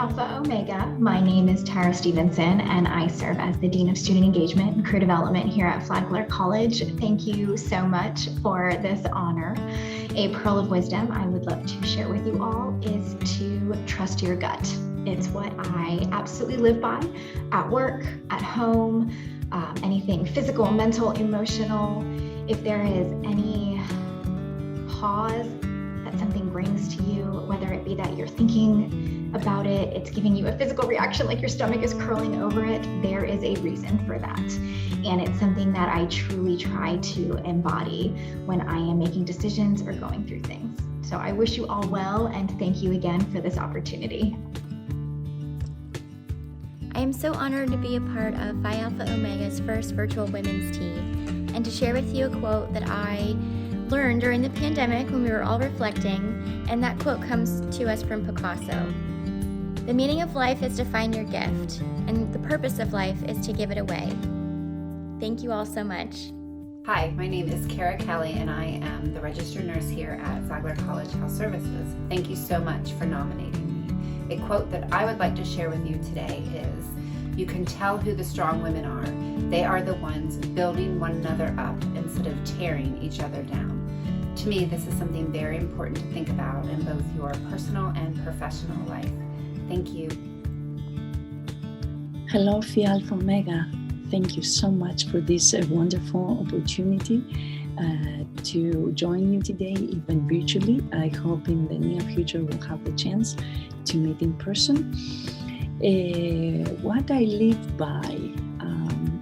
Alpha Omega. My name is Tara Stevenson, and I serve as the Dean of Student Engagement and Career Development here at Flagler College. Thank you so much for this honor. A pearl of wisdom I would love to share with you all is to trust your gut. It's what I absolutely live by at work, at home, anything physical, mental, emotional. If there is any pause that something brings to you, whether it be that you're thinking about it, it's giving you a physical reaction like your stomach is curling over it, there is a reason for that. And it's something that I truly try to embody when I am making decisions or going through things. So I wish you all well, and thank you again for this opportunity. I am so honored to be a part of Phi Alpha Omega's first virtual women's tea, and to share with you a quote that I learned during the pandemic when we were all reflecting, and that quote comes to us from Picasso. The meaning of life is to find your gift, and the purpose of life is to give it away. Thank you all so much. Hi, my name is Kara Kelly, and I am the registered nurse here at Flagler College Health Services. Thank you so much for nominating me. A quote that I would like to share with you today is, "You can tell who the strong women are. They are the ones building one another up instead of tearing each other down." To me, this is something very important to think about in both your personal and professional life. Thank you. Hello, Phi Alpha Omega. Thank you so much for this wonderful opportunity to join you today, even virtually. I hope in the near future we'll have the chance to meet in person. What I live by,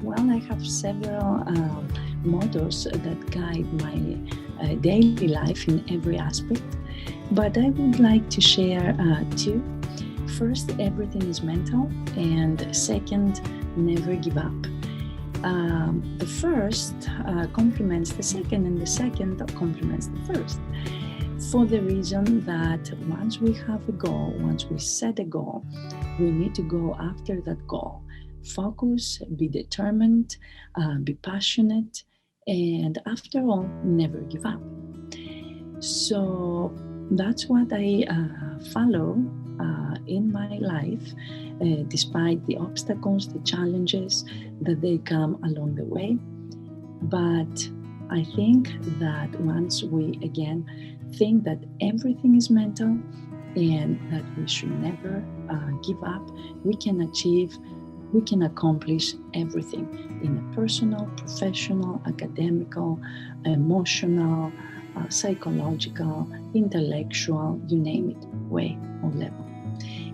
well, I have several mottos that guide my daily life in every aspect, but I would like to share two. First, everything is mental, and second, never give up. The first complements the second, and the second complements the first, for the reason that once we have a goal, once we set a goal, we need to go after that goal. Focus, be determined, be passionate, and after all, never give up. So that's what I follow in my life, despite the obstacles, the challenges that they come along the way. But I think that once we again think that everything is mental and that we should never give up, we can accomplish everything in a personal, professional, academical, emotional, psychological, intellectual, you name it, way or level.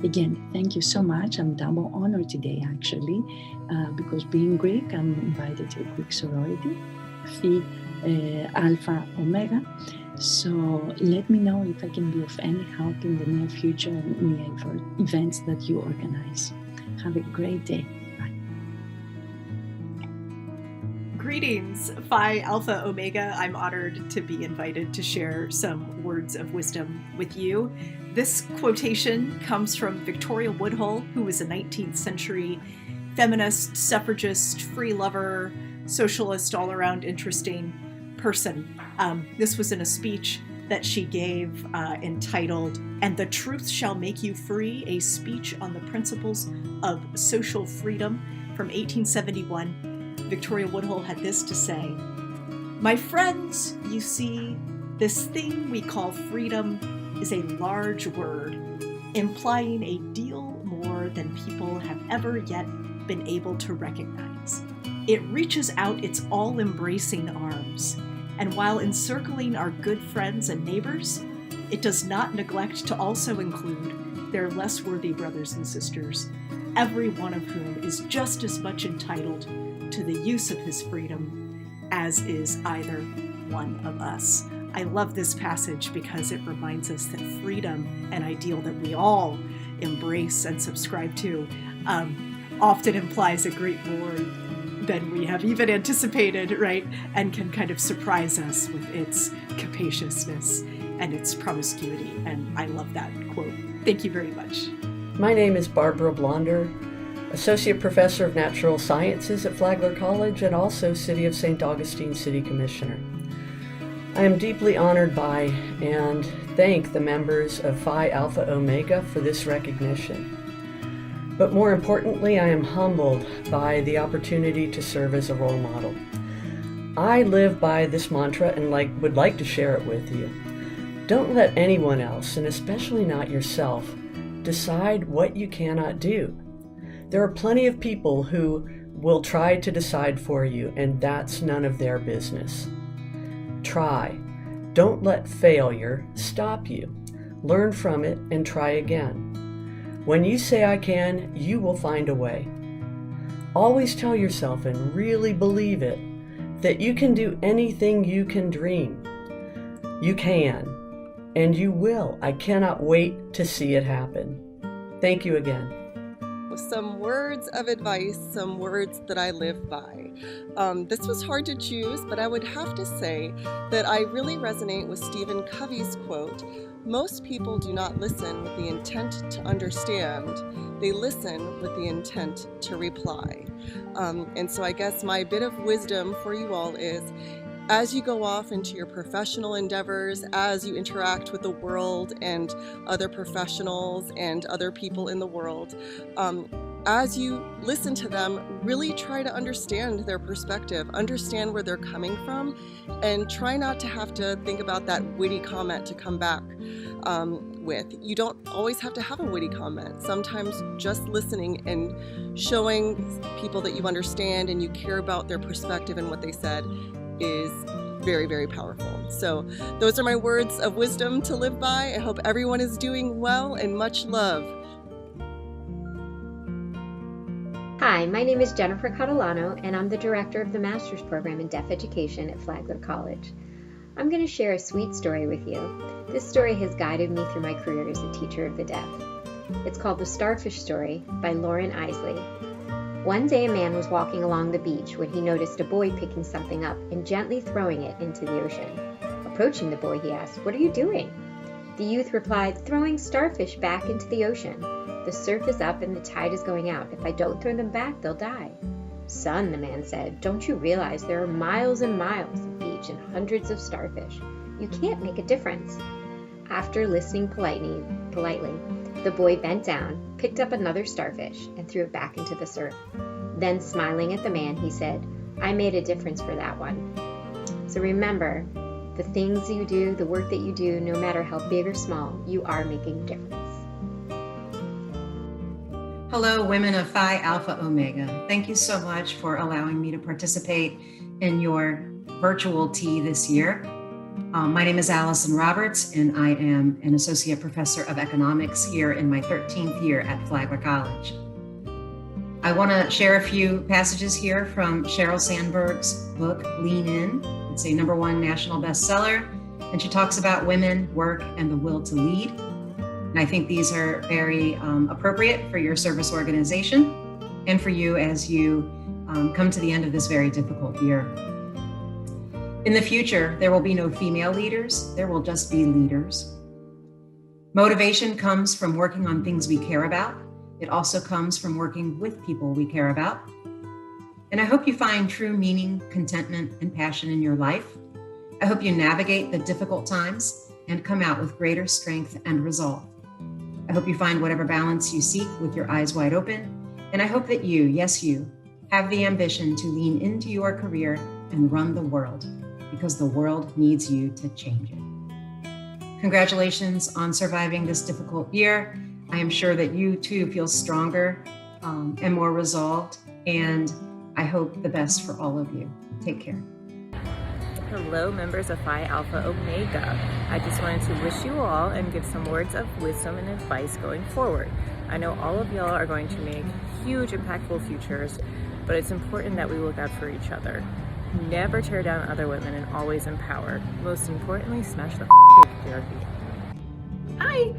Again, thank you so much. I'm double honored today, actually, because being Greek, I'm invited to a Greek sorority, Phi Alpha Omega. So let me know if I can be of any help in the near future and in the events that you organize. Have a great day. Bye. Greetings, Phi Alpha Omega. I'm honored to be invited to share some words of wisdom with you. This quotation comes from Victoria Woodhull, who was a 19th century feminist, suffragist, free lover, socialist, all-around interesting person. This was in a speech that she gave entitled, "And the Truth Shall Make You Free, a Speech on the Principles of Social Freedom," from 1871. Victoria Woodhull had this to say: "My friends, you see, this thing we call freedom is a large word, implying a deal more than people have ever yet been able to recognize. It reaches out its all-embracing arms, and while encircling our good friends and neighbors, it does not neglect to also include their less worthy brothers and sisters, every one of whom is just as much entitled to the use of his freedom as is either one of us." I love this passage because it reminds us that freedom, an ideal that we all embrace and subscribe to, often implies a great more than we have even anticipated, right? And can kind of surprise us with its capaciousness and its promiscuity. And I love that quote. Thank you very much. My name is Barbara Blonder, Associate Professor of Natural Sciences at Flagler College and also City of St. Augustine City Commissioner. I am deeply honored by and thank the members of Phi Alpha Omega for this recognition. But more importantly, I am humbled by the opportunity to serve as a role model. I live by this mantra and would like to share it with you. Don't let anyone else, and especially not yourself, decide what you cannot do. There are plenty of people who will try to decide for you, and that's none of their business. Try. Don't let failure stop you. Learn from it and try again. When you say I can, you will find a way. Always tell yourself and really believe it that you can do anything you can dream. You can, and you will. I cannot wait to see it happen. Thank you again. Some words of advice, some words that I live by. This was hard to choose, but I would have to say that I really resonate with Stephen Covey's quote, "Most people do not listen with the intent to understand, they listen with the intent to reply." And so I guess my bit of wisdom for you all is, as you go off into your professional endeavors, as you interact with the world and other professionals and other people in the world, as you listen to them, really try to understand their perspective, understand where they're coming from, and try not to have to think about that witty comment to come back with. You don't always have to have a witty comment. Sometimes just listening and showing people that you understand and you care about their perspective and what they said is very, very powerful. So those are my words of wisdom to live by. I hope everyone is doing well, and much love. Hi, my name is Jennifer Catalano, and I'm the director of the master's program in deaf education at Flagler College. I'm going to share a sweet story with you. This story has guided me through my career as a teacher of the deaf. It's called The Starfish Story by Lauren Isley. One day a man was walking along the beach when he noticed a boy picking something up and gently throwing it into the ocean. Approaching the boy, he asked, "What are you doing?" The youth replied, "Throwing starfish back into the ocean. The surf is up and the tide is going out. If I don't throw them back, they'll die." "Son," the man said, "don't you realize there are miles and miles of beach and hundreds of starfish? You can't make a difference." After listening politely, the boy bent down, picked up another starfish, and threw it back into the surf. Then, smiling at the man, he said, "I made a difference for that one." So remember, the things you do, the work that you do, no matter how big or small, you are making a difference. Hello, women of Phi Alpha Omega. Thank you so much for allowing me to participate in your virtual tea this year. My name is Allison Roberts, and I am an associate professor of economics here in my 13th year at Flagler College. I want to share a few passages here from Sheryl Sandberg's book, Lean In. It's a #1 national bestseller, and she talks about women, work, and the will to lead. And I think these are very appropriate for your service organization and for you as you come to the end of this very difficult year. In the future, there will be no female leaders. There will just be leaders. Motivation comes from working on things we care about. It also comes from working with people we care about. And I hope you find true meaning, contentment, and passion in your life. I hope you navigate the difficult times and come out with greater strength and resolve. I hope you find whatever balance you seek with your eyes wide open. And I hope that you, yes you, have the ambition to lean into your career and run the world, because the world needs you to change it. Congratulations on surviving this difficult year. I am sure that you too feel stronger and more resolved, and I hope the best for all of you. Take care. Hello, members of Phi Alpha Omega. I just wanted to wish you all and give some words of wisdom and advice going forward. I know all of y'all are going to make huge, impactful futures, but it's important that we look out for each other. Never tear down other women and always empower. Most importantly, smash the patriarchy. Hi,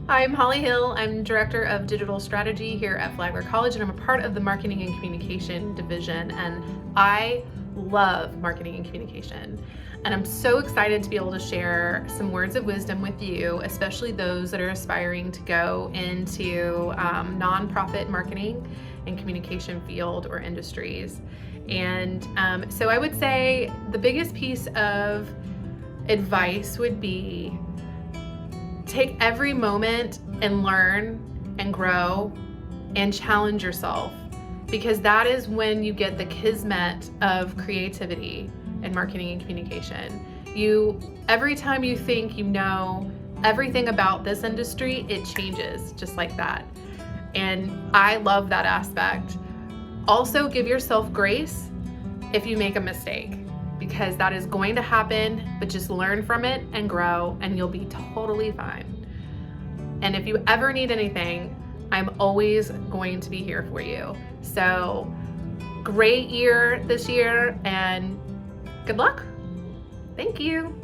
I'm Holly Hill. I'm Director of Digital Strategy here at Flagler College, and I'm a part of the Marketing and Communication Division, and I love marketing and communication. And I'm so excited to be able to share some words of wisdom with you, especially those that are aspiring to go into nonprofit marketing and communication field or industries. And so I would say the biggest piece of advice would be take every moment and learn and grow and challenge yourself, because that is when you get the kismet of creativity and marketing and communication. Every time you think you know everything about this industry, it changes just like that. And I love that aspect. Also, give yourself grace if you make a mistake, because that is going to happen, but just learn from it and grow, and you'll be totally fine. And if you ever need anything, I'm always going to be here for you. So great year this year, and good luck. Thank you.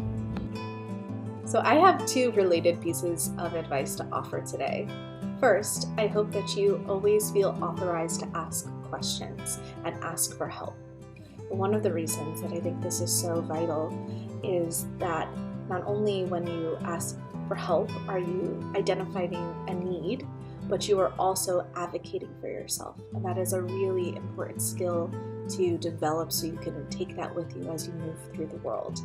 So I have 2 related pieces of advice to offer today. First, I hope that you always feel authorized to ask questions and ask for help. One of the reasons that I think this is so vital is that not only when you ask for help are you identifying a need, but you are also advocating for yourself. And that is a really important skill to develop so you can take that with you as you move through the world.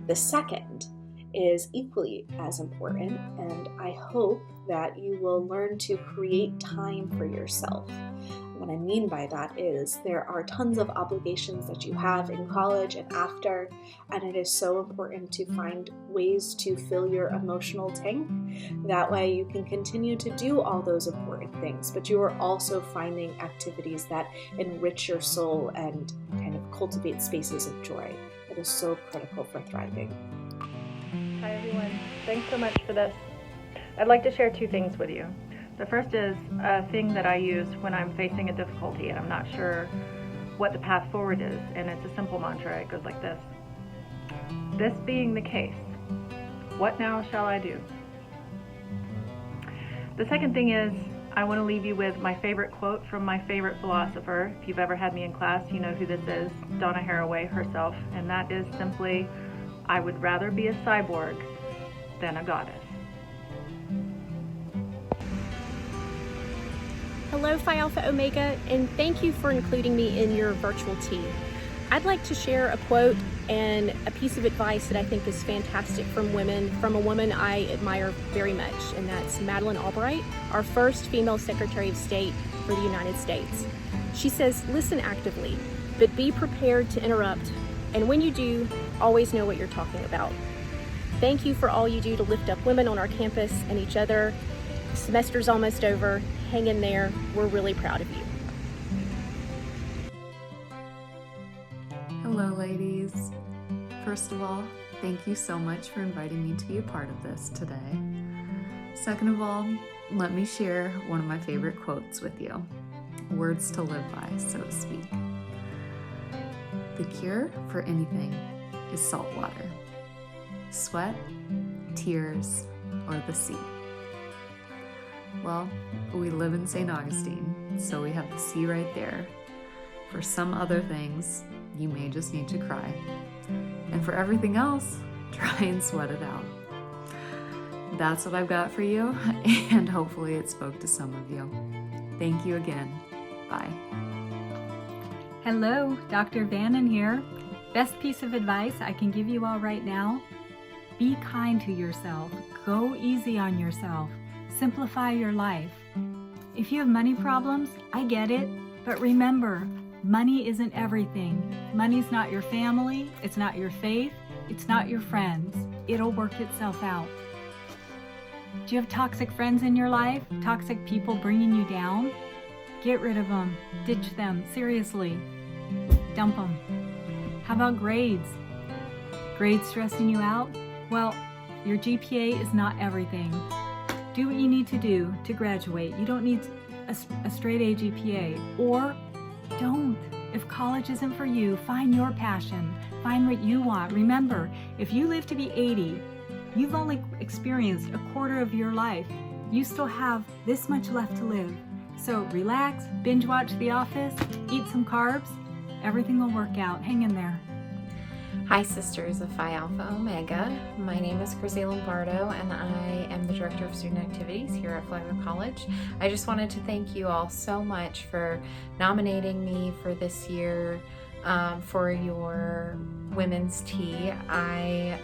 The second is equally as important, and I hope that you will learn to create time for yourself. What I mean by that is there are tons of obligations that you have in college and after, and it is so important to find ways to fill your emotional tank. That way you can continue to do all those important things, but you are also finding activities that enrich your soul and kind of cultivate spaces of joy. It is so critical for thriving. Hi everyone, thanks so much for this. I'd like to share 2 things with you. The first is a thing that I use when I'm facing a difficulty and I'm not sure what the path forward is, and it's a simple mantra. It goes like this. This being the case, what now shall I do? The second thing is I want to leave you with my favorite quote from my favorite philosopher. If you've ever had me in class, you know who this is, Donna Haraway herself, and that is simply, I would rather be a cyborg than a goddess. Hello, Phi Alpha Omega, and thank you for including me in your virtual tea. I'd like to share a quote and a piece of advice that I think is fantastic from a woman I admire very much, and that's Madeleine Albright, our first female Secretary of State for the United States. She says, listen actively, but be prepared to interrupt, and when you do, always know what you're talking about. Thank you for all you do to lift up women on our campus and each other. The semester's almost over. Hang in there. We're really proud of you. Hello, ladies. First of all, thank you so much for inviting me to be a part of this today. Second of all, let me share one of my favorite quotes with you. Words to live by, so to speak. The cure for anything is salt water. Sweat, tears, or the sea. Well, we live in St. Augustine, so we have the sea right there. For some other things, you may just need to cry. And for everything else, try and sweat it out. That's what I've got for you, and hopefully it spoke to some of you. Thank you again. Bye. Hello, Dr. Vannon here. Best piece of advice I can give you all right now. Be kind to yourself. Go easy on yourself. Simplify your life. If you have money problems, I get it, but remember, money isn't everything. Money's not your family, it's not your faith, it's not your friends. It'll work itself out. Do you have toxic friends in your life? Toxic people bringing you down? Get rid of them. Ditch them. Seriously. Dump them. How about grades? Grades stressing you out? Well, your GPA is not everything. Do what you need to do to graduate. You don't need a straight A GPA. Or don't. If college isn't for you, find your passion. Find what you want. Remember, if you live to be 80, you've only experienced a quarter of your life. You still have this much left to live. So relax, binge watch The Office, eat some carbs. Everything will work out. Hang in there. Hi, sisters of Phi Alpha Omega. My name is Chrissy Lombardo, and I am the Director of Student Activities here at Flagler College. I just wanted to thank you all so much for nominating me for this year for your Women's Tea. I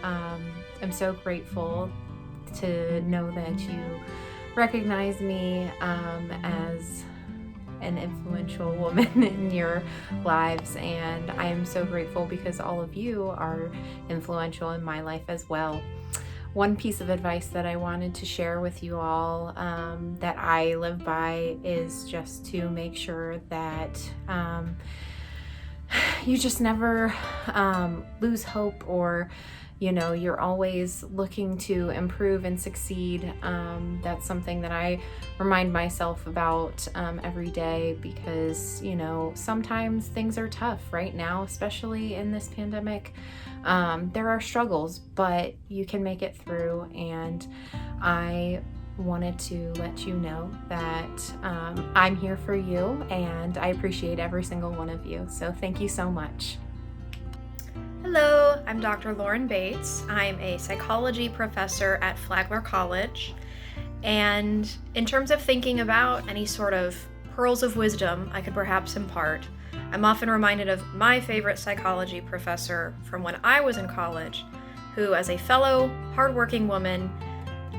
am so grateful to know that you recognize me as an influential woman in your lives, and I am so grateful because all of you are influential in my life as well. One piece of advice that I wanted to share with you all that I live by is just to make sure that you just never lose hope, or you're always looking to improve and succeed. That's something that I remind myself about every day, because sometimes things are tough right now, especially in this pandemic. There are struggles, but you can make it through, and I wanted to let you know that I'm here for you, and I appreciate every single one of you. So thank you so much. Hello, I'm Dr. Lauren Bates. I'm a psychology professor at Flagler College. And in terms of thinking about any sort of pearls of wisdom I could perhaps impart, I'm often reminded of my favorite psychology professor from when I was in college, who, as a fellow hardworking woman,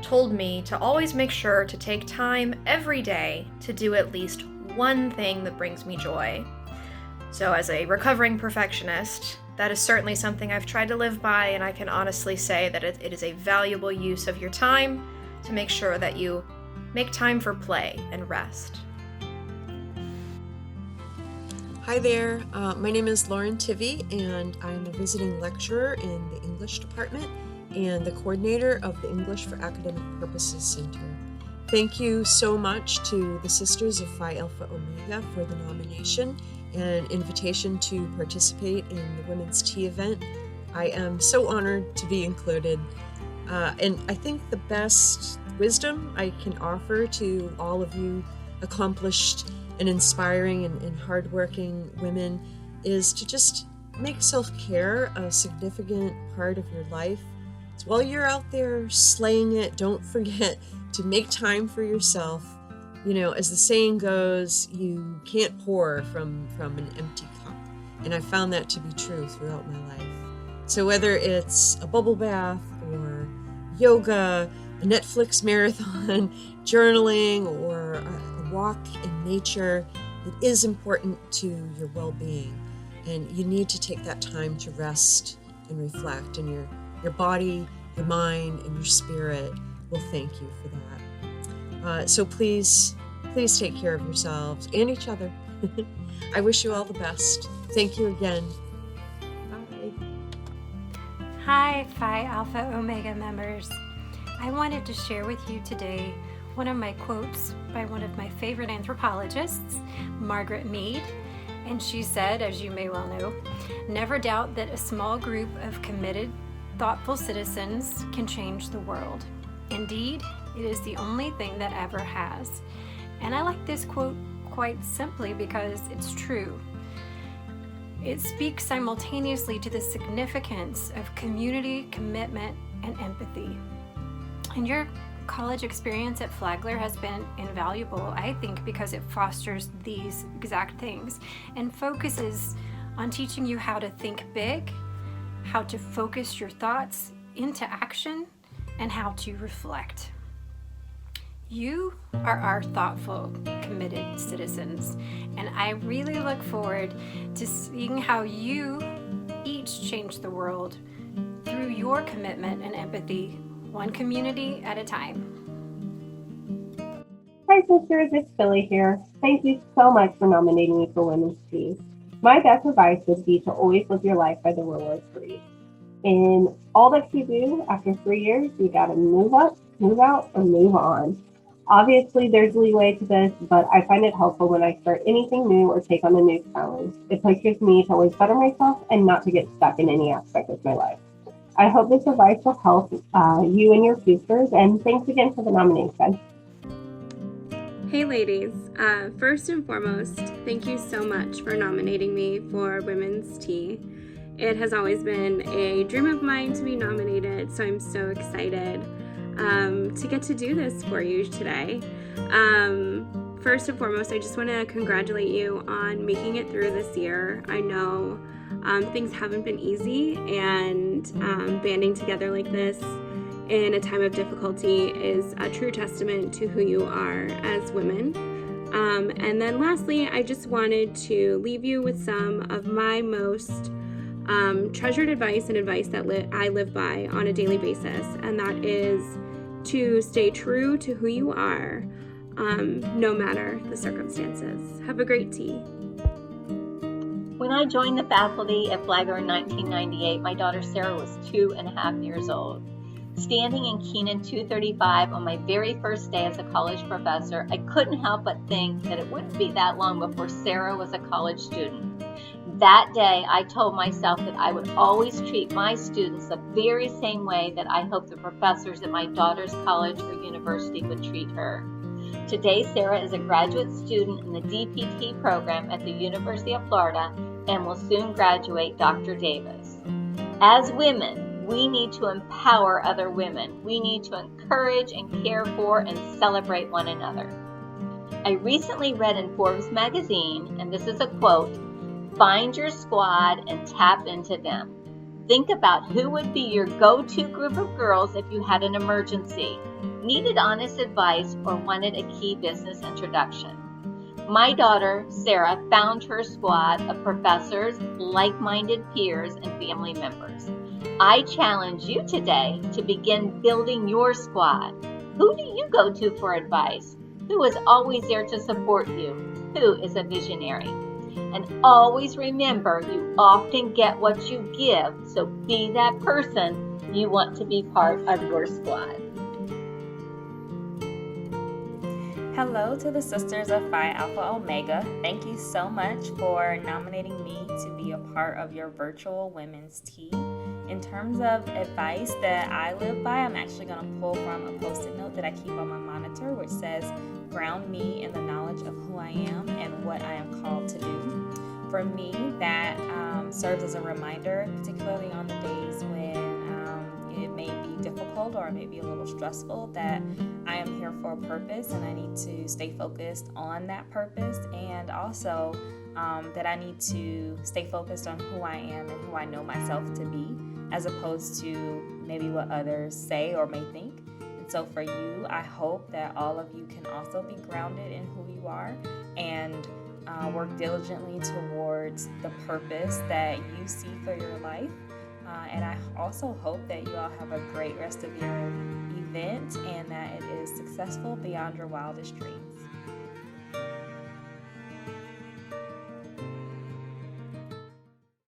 told me to always make sure to take time every day to do at least one thing that brings me joy. So as a recovering perfectionist, that is certainly something I've tried to live by, and I can honestly say that it is a valuable use of your time to make sure that you make time for play and rest. Hi there, my name is Lauren Tivy, and I'm a visiting lecturer in the English department and the coordinator of the English for Academic Purposes Center. Thank you so much to the Sisters of Phi Alpha Omega for the nomination and invitation to participate in the Women's Tea event. I am so honored to be included. And I think the best wisdom I can offer to all of you accomplished and inspiring and hardworking women is to just make self-care a significant part of your life. So while you're out there slaying it, don't forget to make time for yourself. As the saying goes, you can't pour from an empty cup. And I found that to be true throughout my life. So whether it's a bubble bath or yoga, a Netflix marathon, journaling, or a walk in nature, it is important to your well-being. And you need to take that time to rest and reflect. And your body, your mind, and your spirit will thank you for that. So please take care of yourselves and each other. I wish you all the best. Thank you again. Bye. Hi, Phi Alpha Omega members. I wanted to share with you today one of my quotes by one of my favorite anthropologists, Margaret Mead. And she said, as you may well know, never doubt that a small group of committed, thoughtful citizens can change the world. Indeed, it is the only thing that ever has. And I like this quote quite simply because it's true. It speaks simultaneously to the significance of community, commitment, and empathy. And your college experience at Flagler has been invaluable, I think, because it fosters these exact things and focuses on teaching you how to think big, how to focus your thoughts into action, and how to reflect. You are our thoughtful, committed citizens, and I really look forward to seeing how you each change the world through your commitment and empathy, one community at a time. Hi sisters, it's Philly here. Thank you so much for nominating me for Women's Tea. My best advice would be to always live your life by the rule of three. In all that you do, after 3 years, you gotta move up, move out, and move on. Obviously, there's leeway to this, but I find it helpful when I start anything new or take on a new challenge. It pushes me to always better myself and not to get stuck in any aspect of my life. I hope this advice will help you and your futures, and thanks again for the nomination. Hey ladies, first and foremost, thank you so much for nominating me for Women's Tea. It has always been a dream of mine to be nominated, so I'm so excited to get to do this for you today. First and foremost, I just want to congratulate you on making it through this year. I know things haven't been easy, and banding together like this in a time of difficulty is a true testament to who you are as women. And then lastly, I just wanted to leave you with some of my most treasured advice and advice that I live by on a daily basis, and that is to stay true to who you are, no matter the circumstances. Have a great tea. When I joined the faculty at Flagler in 1998, my daughter Sarah was 2.5 years old. Standing in Keenan 235 on my very first day as a college professor, I couldn't help but think that it wouldn't be that long before Sarah was a college student. That day, I told myself that I would always treat my students the very same way that I hoped the professors at my daughter's college or university would treat her. Today, Sarah is a graduate student in the DPT program at the University of Florida and will soon graduate Dr. Davis. As women, we need to empower other women. We need to encourage and care for and celebrate one another. I recently read in Forbes magazine, and this is a quote, "Find your squad and tap into them. Think about who would be your go-to group of girls if you had an emergency, needed honest advice, or wanted a key business introduction." My daughter, Sarah, found her squad of professors, like-minded peers, and family members. I challenge you today to begin building your squad. Who do you go to for advice? Who is always there to support you? Who is a visionary? And always remember, you often get what you give, so be that person you want to be part of your squad. Hello to the sisters of Phi Alpha Omega. Thank you so much for nominating me to be a part of your virtual women's tea. In terms of advice that I live by, I'm actually going to pull from a post-it note that I keep on my monitor, which says, "Ground me in the knowledge of who I am and what I am called to do." For me, that serves as a reminder, particularly on the days when it may be difficult or it may be a little stressful, that I am here for a purpose and I need to stay focused on that purpose, and also that I need to stay focused on who I am and who I know myself to be, as opposed to maybe what others say or may think. And so for you, I hope that all of you can also be grounded in who you are and work diligently towards the purpose that you see for your life. And I also hope that you all have a great rest of your event and that it is successful beyond your wildest dreams.